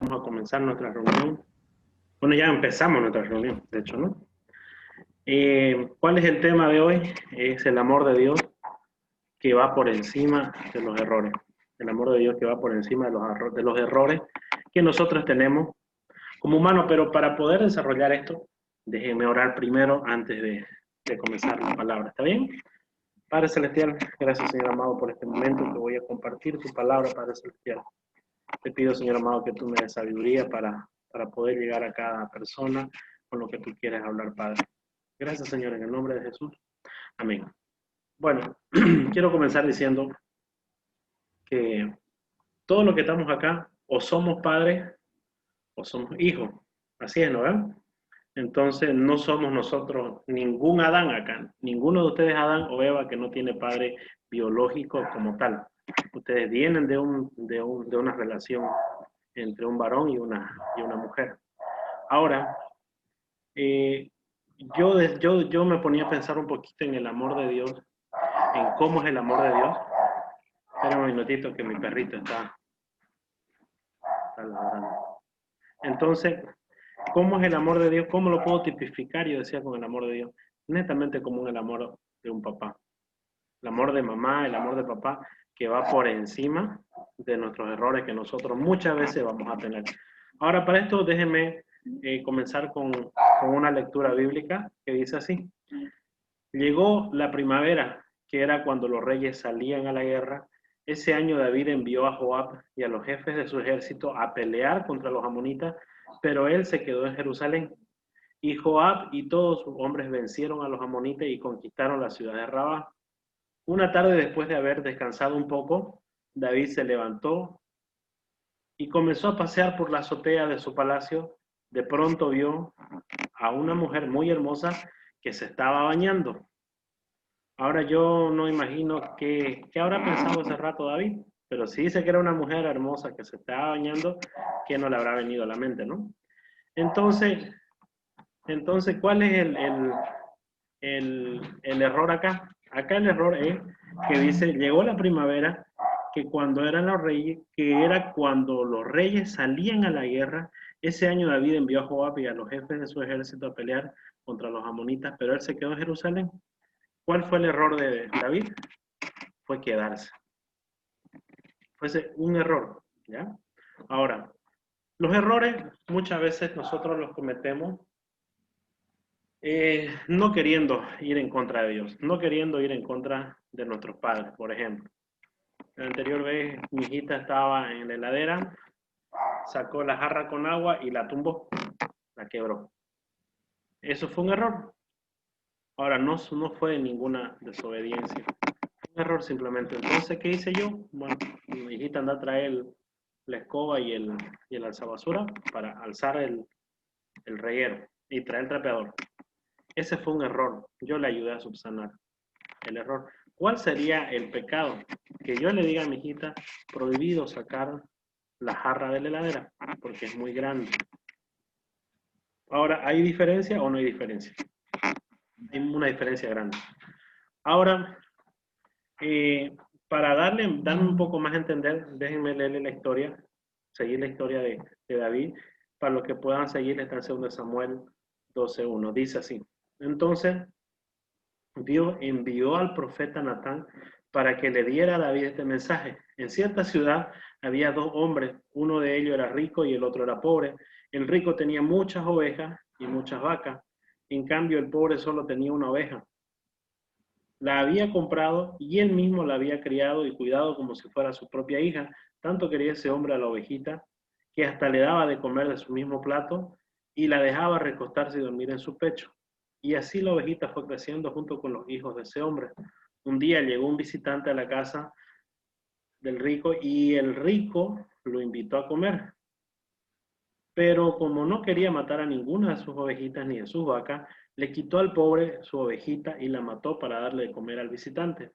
vamos a comenzar nuestra reunión. Bueno, ya empezamos nuestra reunión, de hecho, ¿no? ¿Cuál es el tema de hoy? Es el amor de Dios que va por encima de los errores. El amor de Dios que va por encima de los errores que nosotros tenemos como humanos. Pero para poder desarrollar esto, déjenme orar primero antes de comenzar la palabra. ¿Está bien? Padre Celestial, gracias, Señor amado, por este momento que voy a compartir tu palabra, Padre Celestial. Te pido, Señor amado, que tú me des sabiduría para poder llegar a cada persona con lo que tú quieres hablar, Padre. Gracias, Señor, en el nombre de Jesús. Amén. Bueno, quiero comenzar diciendo que todos los que estamos acá, o somos padres o somos hijos. Así es, ¿no? Entonces, no somos nosotros ningún Adán acá. Ninguno de ustedes, Adán o Eva, que no tiene padre biológico como tal. Ustedes vienen de una relación entre un varón y una mujer. Ahora, yo me ponía a pensar un poquito en el amor de Dios, en cómo es el amor de Dios. Espera un minutito que mi perrito está ladrando. Entonces, ¿cómo es el amor de Dios? ¿Cómo lo puedo tipificar? Yo decía con el amor de Dios. Netamente como el amor de un papá. El amor de mamá, el amor de papá, que va por encima de nuestros errores que nosotros muchas veces vamos a tener. Ahora, para esto, déjenme comenzar con una lectura bíblica que dice así. Llegó la primavera, que era cuando los reyes salían a la guerra. Ese año David envió a Joab y a los jefes de su ejército a pelear contra los amonitas, pero él se quedó en Jerusalén. Y Joab y todos sus hombres vencieron a los amonitas y conquistaron la ciudad de Rabá. Una tarde, después de haber descansado un poco, David se levantó y comenzó a pasear por la azotea de su palacio. De pronto vio a una mujer muy hermosa que se estaba bañando. Ahora yo no imagino qué habrá pensado hace rato David, pero si dice que era una mujer hermosa que se estaba bañando, ¿qué no le habrá venido a la mente, no? Entonces, ¿cuál es el error acá? Acá el error es que dice, llegó la primavera, que cuando eran los reyes, que era cuando los reyes salían a la guerra. Ese año David envió a Joab y a los jefes de su ejército a pelear contra los amonitas, pero él se quedó en Jerusalén. ¿Cuál fue el error de David? Fue quedarse. Fue un error, ¿ya? Ahora, los errores muchas veces nosotros los cometemos no queriendo ir en contra de Dios, no queriendo ir en contra de nuestros padres, por ejemplo. La anterior vez mi hijita estaba en la heladera, sacó la jarra con agua y la tumbó, la quebró. Eso fue un error. Ahora, no fue ninguna desobediencia. Un error simplemente. Entonces, ¿qué hice yo? Bueno, mi hijita anda a traer la escoba y el alzabasura para alzar el reguero y traer el trapeador. Ese fue un error. Yo le ayudé a subsanar el error. ¿Cuál sería el pecado? Que yo le diga a mi hijita, prohibido sacar la jarra de la heladera, porque es muy grande. Ahora, ¿hay diferencia o no hay diferencia? Hay una diferencia grande. Ahora, para darme un poco más a entender, déjenme leerle la historia, seguir la historia de David, para los que puedan seguir, está en 2 Samuel 12:1. Dice así. Entonces, Dios envió al profeta Natán para que le diera a David este mensaje. En cierta ciudad había 2 hombres, uno de ellos era rico y el otro era pobre. El rico tenía muchas ovejas y muchas vacas, en cambio el pobre solo tenía una oveja. La había comprado y él mismo la había criado y cuidado como si fuera su propia hija. Tanto quería ese hombre a la ovejita que hasta le daba de comer de su mismo plato y la dejaba recostarse y dormir en su pecho. Y así la ovejita fue creciendo junto con los hijos de ese hombre. Un día llegó un visitante a la casa del rico y el rico lo invitó a comer. Pero como no quería matar a ninguna de sus ovejitas ni de sus vacas, le quitó al pobre su ovejita y la mató para darle de comer al visitante.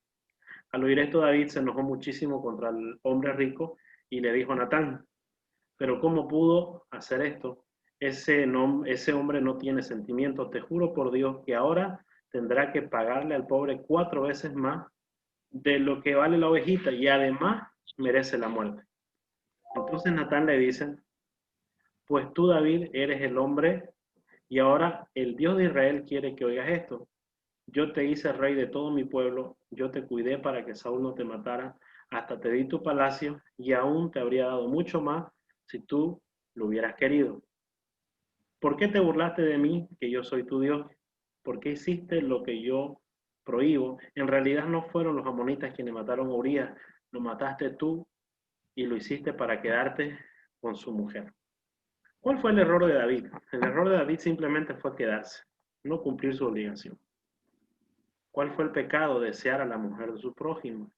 Al oír esto, David se enojó muchísimo contra el hombre rico y le dijo a Natán, pero ¿cómo pudo hacer esto? Ese hombre no tiene sentimientos. Te juro por Dios que ahora tendrá que pagarle al pobre 4 veces más de lo que vale la ovejita y además merece la muerte. Entonces Natán le dice, Pues tú, David, eres el hombre, y ahora el Dios de Israel quiere que oigas esto. Yo te hice rey de todo mi pueblo, yo te cuidé para que Saúl no te matara, hasta te di tu palacio, y aún te habría dado mucho más si tú lo hubieras querido. ¿Por qué te burlaste de mí, que yo soy tu Dios? ¿Por qué hiciste lo que yo prohíbo? En realidad no fueron los amonitas quienes mataron a Urías, lo mataste tú y lo hiciste para quedarte con su mujer. ¿Cuál fue el error de David? El error de David simplemente fue quedarse, no cumplir su obligación. ¿Cuál fue el pecado? Desear a la mujer de su prójimo.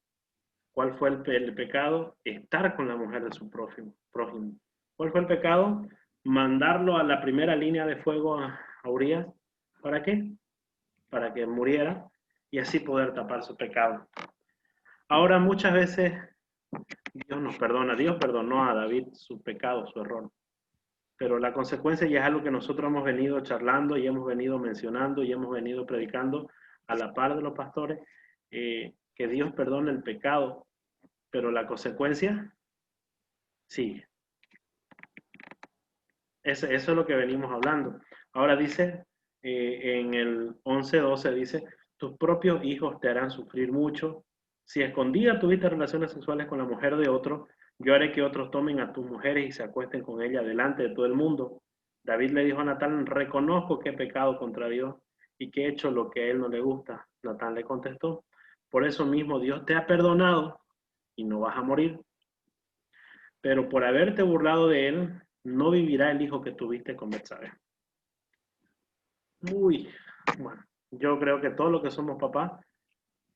¿Cuál fue el pecado? Estar con la mujer de su prójimo. ¿Cuál fue el pecado? Mandarlo a la primera línea de fuego a Urias. ¿Para qué? Para que muriera y así poder tapar su pecado. Ahora muchas veces Dios nos perdona. Dios perdonó a David su pecado, su error. Pero la consecuencia ya es algo que nosotros hemos venido charlando y hemos venido mencionando y hemos venido predicando a la par de los pastores, que Dios perdona el pecado, pero la consecuencia sigue. Eso es lo que venimos hablando. Ahora dice, en el 11:12 dice, tus propios hijos te harán sufrir mucho. Si escondida tuviste relaciones sexuales con la mujer de otro, yo haré que otros tomen a tus mujeres y se acuesten con ella delante de todo el mundo. David le dijo a Natán, reconozco que he pecado contra Dios y que he hecho lo que a él no le gusta. Natán le contestó, por eso mismo Dios te ha perdonado y no vas a morir. Pero por haberte burlado de él, no vivirá el hijo que tuviste con Betsabé. Uy, bueno, yo creo que todos los que somos papás,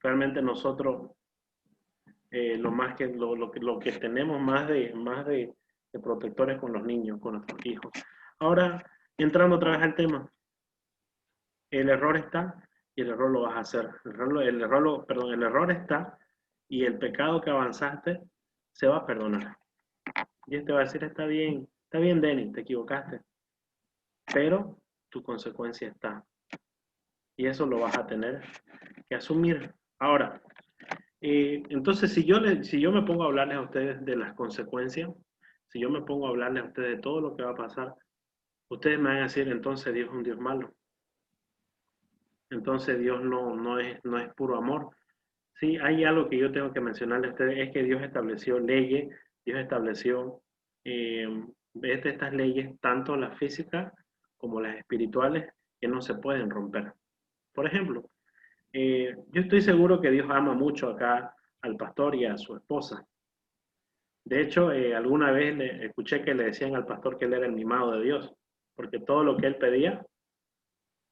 realmente nosotros lo que tenemos más de protectores con los niños, con nuestros hijos. Ahora, entrando otra vez al tema, el error está y el error lo vas a hacer. El error está y el pecado que avanzaste se va a perdonar. Y este va a decir, está bien, Denny, te equivocaste, pero tu consecuencia está. Y eso lo vas a tener que asumir. Ahora, entonces, si yo me pongo a hablarles a ustedes de las consecuencias, si yo me pongo a hablarles a ustedes de todo lo que va a pasar, ustedes me van a decir, entonces Dios es un Dios malo. Entonces Dios no es puro amor. Sí, hay algo que yo tengo que mencionarles a ustedes, es que Dios estableció leyes, Dios estableció eh, estas leyes, tanto las físicas como las espirituales, que no se pueden romper. Por ejemplo, yo estoy seguro que Dios ama mucho acá al pastor y a su esposa. De hecho, alguna vez escuché que le decían al pastor que él era el mimado de Dios, porque todo lo que él pedía,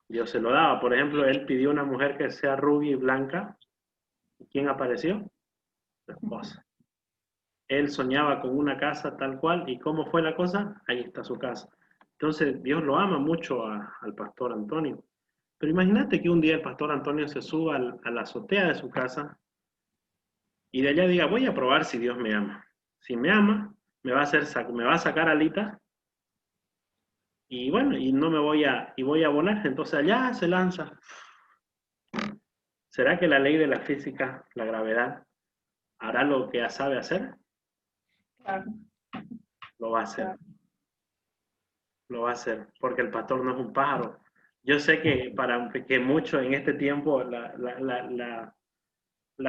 Dios se lo daba. Por ejemplo, él pidió una mujer que sea rubia y blanca. ¿Y quién apareció? Su esposa. Él soñaba con una casa tal cual, ¿y cómo fue la cosa? Ahí está su casa. Entonces, Dios lo ama mucho al pastor Antonio. Pero imagínate que un día el pastor Antonio se suba a la azotea de su casa y de allá diga, voy a probar si Dios me ama. Si me ama, me va a sacar alitas y bueno, y no me voy a volar. Entonces allá se lanza. ¿Será que la ley de la física, la gravedad, hará lo que sabe hacer? Claro, Lo va a hacer, claro. lo va a hacer, porque el pastor no es un pájaro. Yo sé que para que mucho en este tiempo la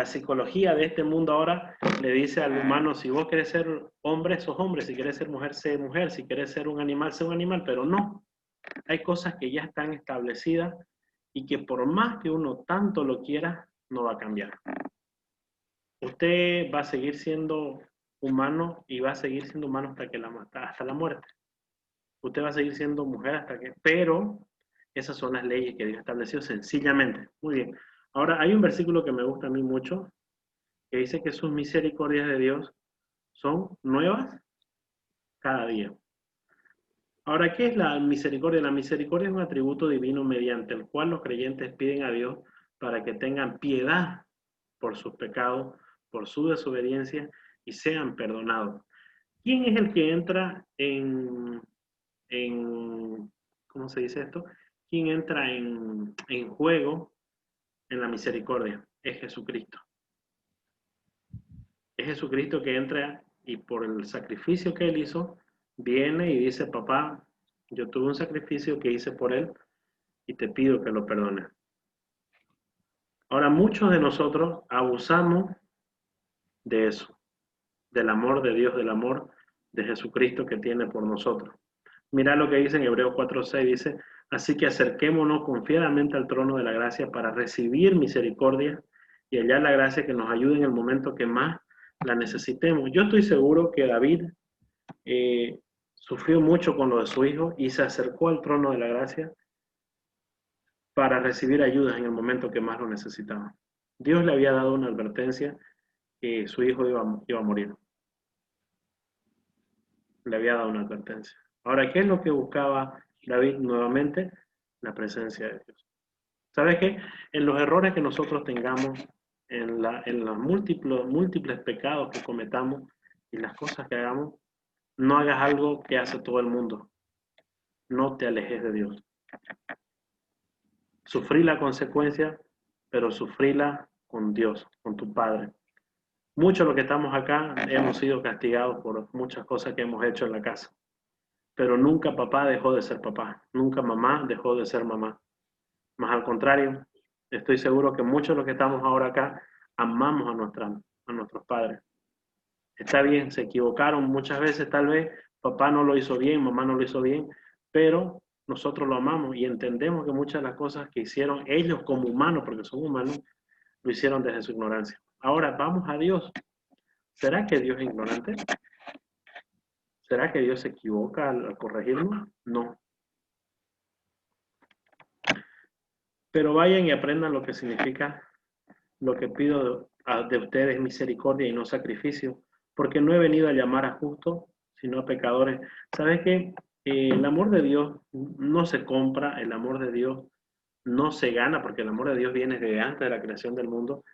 psicología de este mundo ahora le dice al humano, si vos querés ser hombre, sos hombre, si querés ser mujer, sé mujer, si querés ser un animal, sé un animal, pero no. Hay cosas que ya están establecidas y que por más que uno tanto lo quiera, no va a cambiar. Usted va a seguir siendo humano y va a seguir siendo humano hasta la muerte. Usted va a seguir siendo mujer hasta que... Pero esas son las leyes que Dios estableció sencillamente. Muy bien. Ahora, hay un versículo que me gusta a mí mucho, que dice que sus misericordias de Dios son nuevas cada día. Ahora, ¿qué es la misericordia? La misericordia es un atributo divino mediante el cual los creyentes piden a Dios para que tengan piedad por sus pecados, por su desobediencia y sean perdonados. ¿Quién es el que entra en ¿cómo se dice esto? ¿Quién entra en juego en la misericordia? Es Jesucristo. Es Jesucristo que entra y por el sacrificio que Él hizo, viene y dice, papá, yo tuve un sacrificio que hice por él y te pido que lo perdones. Ahora, muchos de nosotros abusamos de eso, del amor de Dios, del amor de Jesucristo que tiene por nosotros. Mira lo que dice en Hebreos 4:6, dice, así que acerquémonos confiadamente al trono de la gracia para recibir misericordia y hallar la gracia que nos ayude en el momento que más la necesitemos. Yo estoy seguro que David sufrió mucho con lo de su hijo y se acercó al trono de la gracia para recibir ayuda en el momento que más lo necesitaba. Dios le había dado una advertencia que su hijo iba a morir. Le había dado una advertencia. Ahora, ¿qué es lo que buscaba David nuevamente? La presencia de Dios. ¿Sabes qué? En los errores que nosotros tengamos, en los múltiples pecados que cometamos y las cosas que hagamos, no hagas algo que hace todo el mundo. No te alejes de Dios. Sufrí la consecuencia, pero sufríla con Dios, con tu Padre. Muchos de los que estamos acá hemos sido castigados por muchas cosas que hemos hecho en la casa. Pero nunca papá dejó de ser papá, nunca mamá dejó de ser mamá. Más al contrario, estoy seguro que muchos de los que estamos ahora acá amamos a nuestros padres. Está bien, se equivocaron muchas veces, tal vez papá no lo hizo bien, mamá no lo hizo bien, pero nosotros lo amamos y entendemos que muchas de las cosas que hicieron ellos como humanos, porque son humanos, lo hicieron desde su ignorancia. Ahora vamos a Dios. ¿Será que Dios es ignorante? ¿Será que Dios se equivoca al corregirnos? No. Pero vayan y aprendan lo que significa lo que pido de ustedes, misericordia y no sacrificio, porque no he venido a llamar a justos, sino a pecadores. ¿Sabes qué? El amor de Dios no se compra, el amor de Dios no se gana, porque el amor de Dios viene desde antes de la creación del mundo.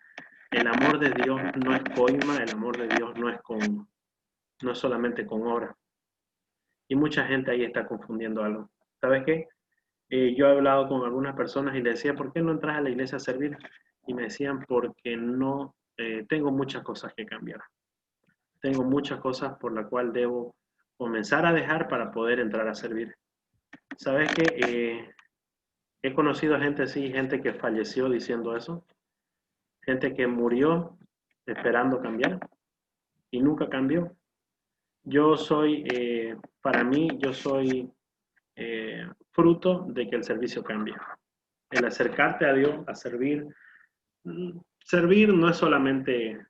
El amor de Dios no es coima, el amor de Dios no es solamente con obra. Y mucha gente ahí está confundiendo algo. ¿Sabes qué? Yo he hablado con algunas personas y les decía, ¿por qué no entras a la iglesia a servir? Y me decían, porque no, tengo muchas cosas que cambiar. Tengo muchas cosas por las cuales debo comenzar a dejar para poder entrar a servir. ¿Sabes qué? He conocido gente así, gente que falleció diciendo eso, gente que murió esperando cambiar y nunca cambió. Yo soy, para mí, yo soy fruto de que el servicio cambie. El acercarte a Dios, a servir. Servir no es solamente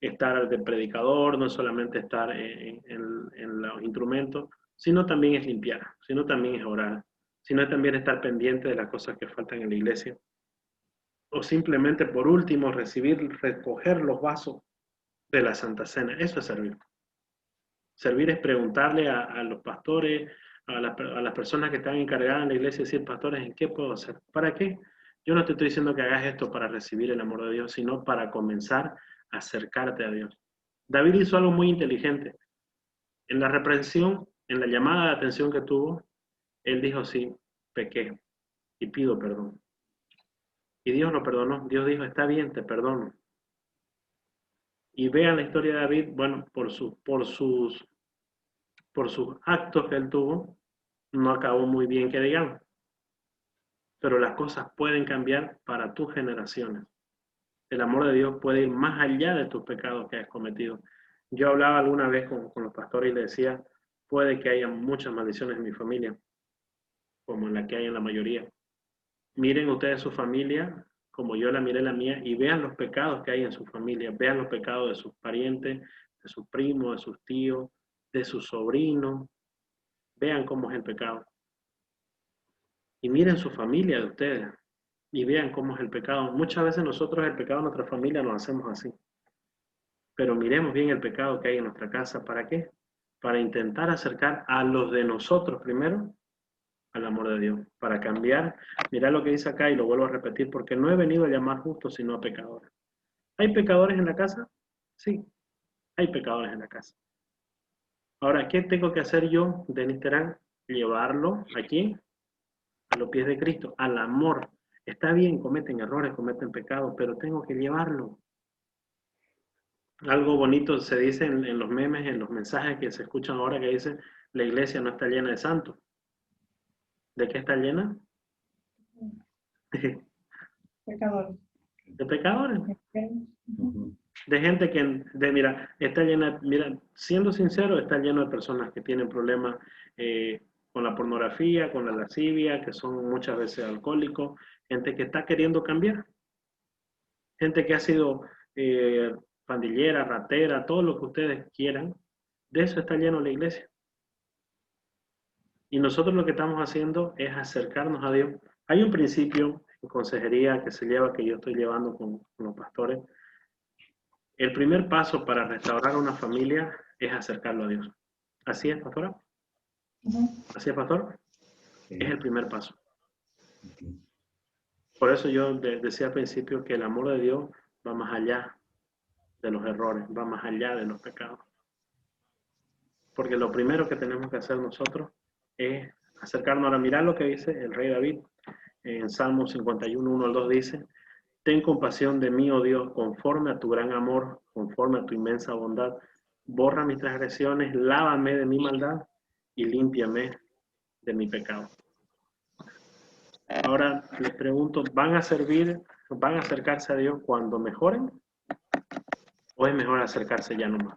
estar de predicador, no es solamente estar en los instrumentos, sino también es limpiar, sino también es orar, sino también estar pendiente de las cosas que faltan en la iglesia. O simplemente, por último, recoger los vasos de la Santa Cena. Eso es servir. Servir es preguntarle a los pastores, a las personas que están encargadas en la iglesia, decir, pastores, ¿en qué puedo hacer? ¿Para qué? Yo no te estoy diciendo que hagas esto para recibir el amor de Dios, sino para comenzar a acercarte a Dios. David hizo algo muy inteligente. En la reprensión, en la llamada de atención que tuvo, él dijo, sí, pequé y pido perdón. Y Dios lo perdonó. Dios dijo, está bien, te perdono. Y vean la historia de David, bueno, por sus actos que él tuvo, no acabó muy bien que digamos. Pero las cosas pueden cambiar para tus generaciones. El amor de Dios puede ir más allá de tus pecados que has cometido. Yo hablaba alguna vez con los pastores y les decía, puede que haya muchas maldiciones en mi familia, como en la que hay en la mayoría. Miren ustedes su familia como yo la miré la mía y vean los pecados que hay en su familia, vean los pecados de sus parientes, de sus primos, de sus tíos, de sus sobrinos, vean cómo es el pecado. Y miren su familia de ustedes y vean cómo es el pecado. Muchas veces nosotros el pecado en nuestra familia lo hacemos así. Pero miremos bien el pecado que hay en nuestra casa. ¿Para qué? Para intentar acercar a los de nosotros primero al amor de Dios. Para cambiar. Mirá lo que dice acá y lo vuelvo a repetir porque no he venido a llamar justos sino a pecadores. ¿Hay pecadores en la casa? Sí, hay pecadores en la casa. Ahora, ¿qué tengo que hacer yo, Denis Terán? Llevarlo aquí, a los pies de Cristo, al amor. Está bien, cometen errores, cometen pecados, pero tengo que llevarlo. Algo bonito se dice en los memes, en los mensajes que se escuchan ahora que dice, La iglesia no está llena de santos. ¿De qué está llena? Pecadores. De pecadores. Ujú. De gente que, mira, está llena, mira, siendo sincero, está lleno de personas que tienen problemas con la pornografía, con la lascivia, que son muchas veces alcohólicos, gente que está queriendo cambiar, gente que ha sido pandillera, ratera, todo lo que ustedes quieran, de eso está lleno la iglesia. Y nosotros lo que estamos haciendo es acercarnos a Dios. Hay un principio en consejería que se lleva, que yo estoy llevando con los pastores. El primer paso para restaurar una familia es acercarlo a Dios. ¿Así es, pastora? Ujú. ¿Así es, pastor? Sí. Es el primer paso. Ujú. Por eso yo decía al principio que el amor de Dios va más allá de los errores, va más allá de los pecados. Porque lo primero que tenemos que hacer nosotros es acercarnos a mirar lo que dice el rey David. En Salmo 51, 1 al 2 dice: Ten compasión de mí, oh Dios, conforme a tu gran amor, conforme a tu inmensa bondad. Borra mis transgresiones, lávame de mi maldad y límpiame de mi pecado. Ahora les pregunto, ¿van a servir, van a acercarse a Dios cuando mejoren? ¿O es mejor acercarse ya nomás?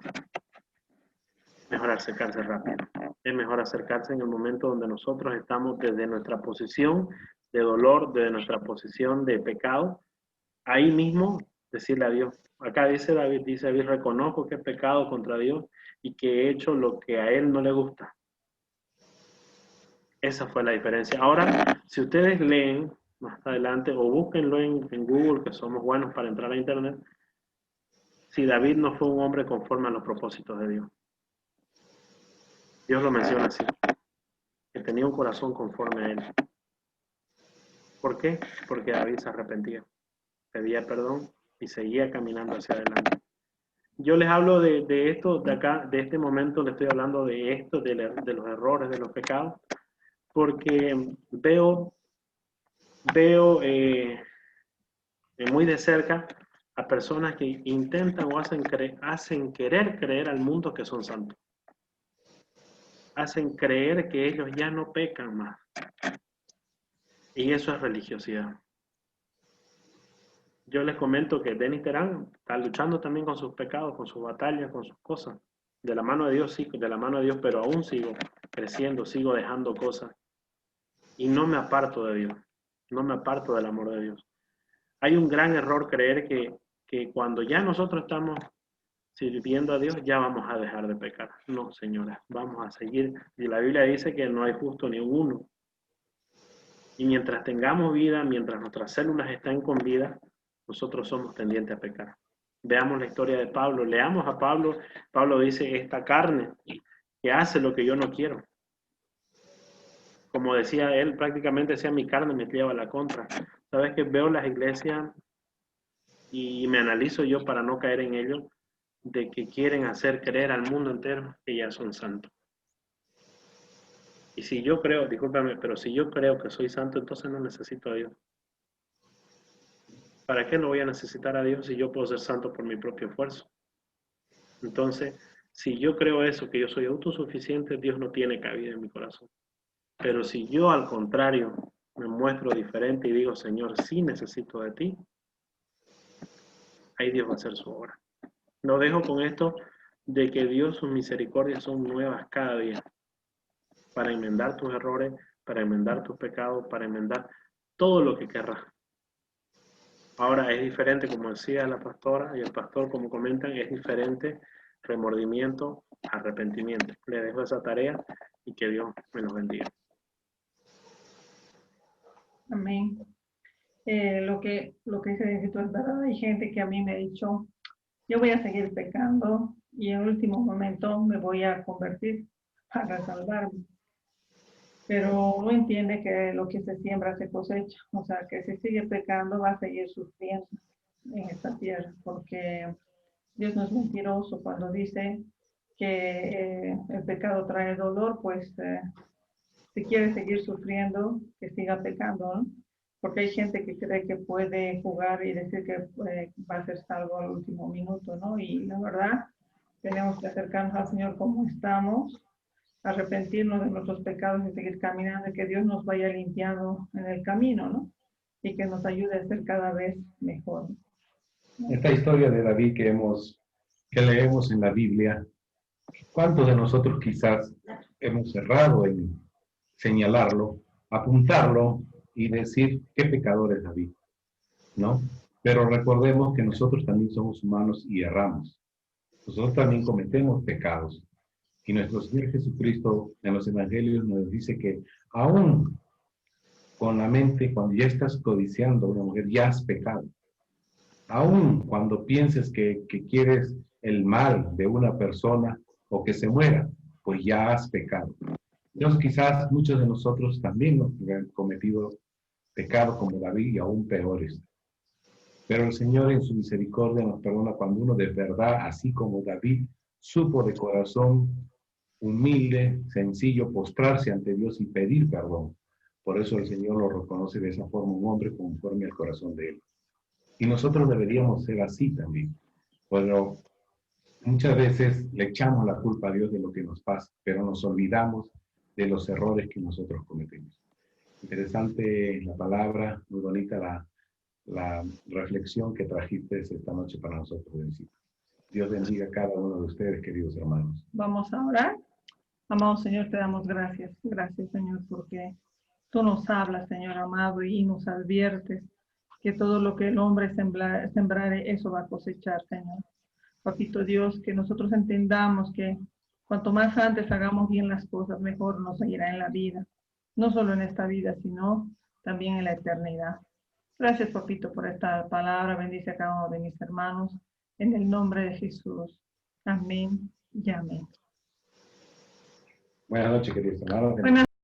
Mejor acercarse rápido. Es mejor acercarse en el momento donde nosotros estamos desde nuestra posición de dolor, desde nuestra posición de pecado. Ahí mismo decirle a Dios. Acá dice David, reconozco que he pecado contra Dios y que he hecho lo que a Él no le gusta. Esa fue la diferencia. Ahora, si ustedes leen más adelante o búsquenlo en Google, que somos buenos para entrar a Internet, si David no fue un hombre conforme a los propósitos de Dios. Dios lo menciona así, que tenía un corazón conforme a Él. ¿Por qué? Porque David se arrepentía, pedía perdón y seguía caminando hacia adelante. Yo les hablo de esto, de acá, de este momento, les estoy hablando de esto, de los errores, de los pecados, porque veo muy de cerca a personas que intentan o hacen querer creer al mundo que son santos. Hacen creer que ellos ya no pecan más. Y eso es religiosidad. Yo les comento que Dennis Terán está luchando también con sus pecados, con sus batallas, con sus cosas. De la mano de Dios, sí, de la mano de Dios, pero aún sigo creciendo, sigo dejando cosas. Y no me aparto de Dios, no me aparto del amor de Dios. Hay un gran error creer que cuando ya nosotros estamos sirviendo a Dios, ya vamos a dejar de pecar. No, señora, vamos a seguir. Y la Biblia dice que no hay justo ni uno. Y mientras tengamos vida, mientras nuestras células estén con vida, nosotros somos tendientes a pecar. Veamos la historia de Pablo, leamos a Pablo. Pablo dice, esta carne que hace lo que yo no quiero. Como decía él, prácticamente decía, mi carne me lleva a la contra. ¿Sabes que veo las iglesias y me analizo yo para no caer en ello, de que quieren hacer creer al mundo entero que ya son santos? Y si yo creo, discúlpame, pero si yo creo que soy santo, entonces no necesito a Dios. ¿Para qué no voy a necesitar a Dios si yo puedo ser santo por mi propio esfuerzo? Entonces, si yo creo eso, que yo soy autosuficiente, Dios no tiene cabida en mi corazón. Pero si yo al contrario me muestro diferente y digo, Señor, sí necesito de ti, ahí Dios va a hacer su obra. Lo dejo con esto de que Dios, sus misericordias son nuevas cada día para enmendar tus errores, para enmendar tus pecados, para enmendar todo lo que querrás. Ahora es diferente, como decía la pastora y el pastor, como comentan, es diferente remordimiento, arrepentimiento. Le dejo esa tarea y que Dios me los bendiga. Amén. Lo que dice Diosito es verdad. Hay gente que a mí me ha dicho, yo voy a seguir pecando y en último momento me voy a convertir para salvarme. Pero no entiende que lo que se siembra se cosecha. O sea, que si sigue pecando va a seguir sufriendo en esta tierra, porque Dios no es mentiroso cuando dice que el pecado trae dolor, pues si quiere seguir sufriendo, que siga pecando, ¿no? Porque hay gente que cree que puede jugar y decir que va a ser salvo al último minuto, ¿no? Y la verdad, tenemos que acercarnos al Señor como estamos arrepentirnos de nuestros pecados y seguir caminando, y que Dios nos vaya limpiando en el camino, ¿no? Y que nos ayude a ser cada vez mejor. Esta historia de David que leemos en la Biblia, ¿cuántos de nosotros quizás hemos errado en señalarlo, apuntarlo y decir qué pecador es David, ¿no? Pero recordemos que nosotros también somos humanos y erramos. Nosotros también cometemos pecados. Y nuestro Señor Jesucristo en los Evangelios nos dice que aún con la mente, cuando ya estás codiciando a una mujer, ya has pecado. Aún cuando pienses que quieres el mal de una persona o que se muera, pues ya has pecado. Entonces quizás muchos de nosotros también nos han cometido pecado como David y aún peores. Pero el Señor en su misericordia nos perdona cuando uno de verdad, así como David, supo de corazón humilde, sencillo, postrarse ante Dios y pedir perdón. Por eso el Señor lo reconoce de esa forma, un hombre conforme al corazón de Él. Y nosotros deberíamos ser así también. Pero muchas veces le echamos la culpa a Dios de lo que nos pasa, pero nos olvidamos de los errores que nosotros cometemos. Interesante la palabra, muy bonita la reflexión que trajiste esta noche para nosotros, Bendita. Dios bendiga a cada uno de ustedes, queridos hermanos. Vamos a orar. Amado Señor, te damos gracias. Gracias, Señor, porque tú nos hablas, Señor amado, y nos adviertes que todo lo que el hombre sembrare, eso va a cosechar, Señor. Papito Dios, que nosotros entendamos que cuanto más antes hagamos bien las cosas, mejor nos irá en la vida. No solo en esta vida, sino también en la eternidad. Gracias, Papito, por esta palabra. Bendice a cada uno de mis hermanos. En el nombre de Jesús. Amén y amén. Buenas noches, queridos hermanos. Buenas